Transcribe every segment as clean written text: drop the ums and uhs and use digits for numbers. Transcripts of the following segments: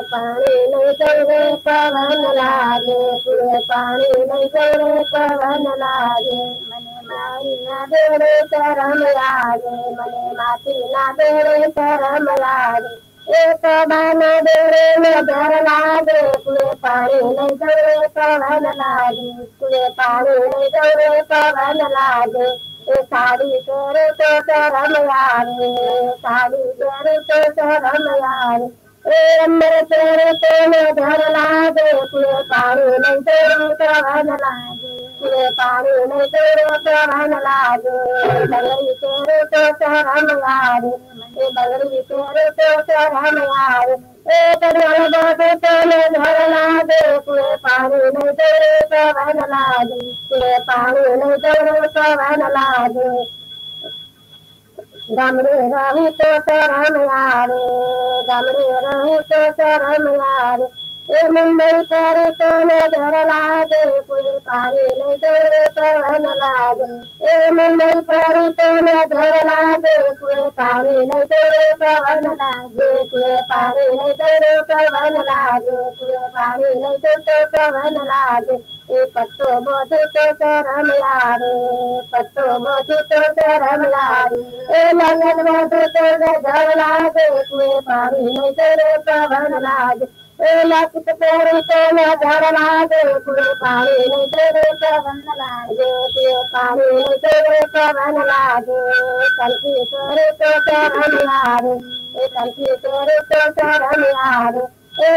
पानी नहीं चले पवन लागे पूरे पानी नहीं चले पवन लागे मने मारी ना बेड़े शरम लागे मने माती ना बेड़े शरम लागे एक बाना बेड़े में डर लागे पूरे पानी नहीं चले पवन लागे पूरे पानी नहीं चले पवन लागे साड़ी तेरे तो शरम लागे साड़ी तेरे तो शरम लागे अमर तेरे तेरे धर लागे पूरे पानी नहीं तेरे पवन लागे पूरे पानी नहीं तेरे पवन लागे बंगरी तेरे तो शरम लागे बंगरी तेरे तो शरम लागे कड़ियाल बाबू तेरे धर लागे पूरे पानी नहीं तेरे पवन लागे पूरे पानी नहीं तेरे पवन लागे गमरे रहू तो शरम यारे गमरे रहू तो शरम यारे मुंबई पर तो नजर लागे पूरे पानी नहीं तेरे पवन लागे मुंबई पर तो नजर लागे पूरे पानी नहीं तेरे पवन लागे पूरे पानी नहीं तेरे पवन लागे पूरे पानी नहीं तेरे पवन लागे पत्तो बोझ तो शरम यारे पत्तो बोझ तो शरम यारे लगन बोझ तो नजर लागे पूरे पानी नहीं तेरे पवन लागे लखत तेरे तो नजर लागे पूरे पानी नहीं तेरे पवन लागे पूरे पानी नहीं तेरे पवन लागे कलकी तेरे तो शरम यारे कलकी तेरे तो शरम यारे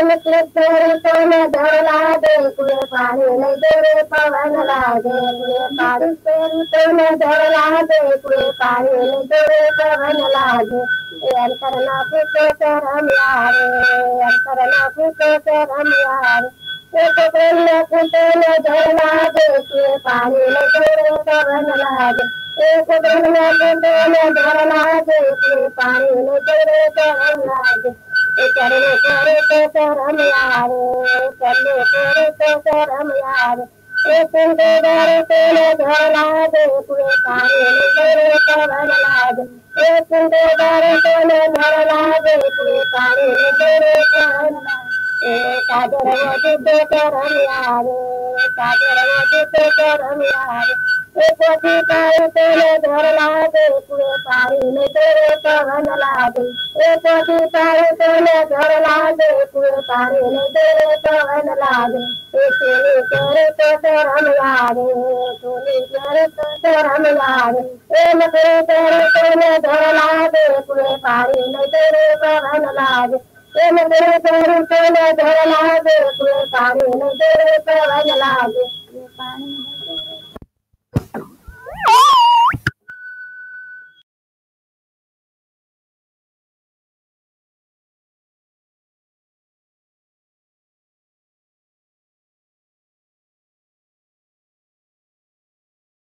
मतलब तेरे तो नजर लागे पूरे पानी नहीं तेरे पवन लागे पूरे पानी तेरे तो नजर लागे पूरे पानी नहीं तेरे पवन लागे अंतर ना फूटे शरम यारे अंतर ना फूटे शरम यारे प्रेम फूटे नजर लागे पूरे पानी नहीं तेरे पवन लागे प्रेम फूटे नजर लागे पूरे पानी नहीं तेरे पवन लागे करने करे तो शरम यारे करने करे तो शरम यारे सुनते डरे तो नजर लागे पूरे पानी नहीं तेरे पवन लागे सुनते डरे तो नजर लागे पूरे पानी नहीं तेरे पवन लागे काजर वो तो शरम यारे काजर वो तो शरम यारे पोथी पाए तो नजर लागे पूरे पानी नहीं तेरे पवन लागे पोथी पाए तो नजर लागे पूरे पानी नहीं तेरे पवन लागे सोनी तेरे तो शरम लागे सोनी तेरे तो शरम लागे नखरे तेरे तो नजर लागे पूरे पानी नहीं तेरे पवन लागे नखरे तेरे तो नजर लागे पूरे पानी नहीं तेरे पवन लागे पानी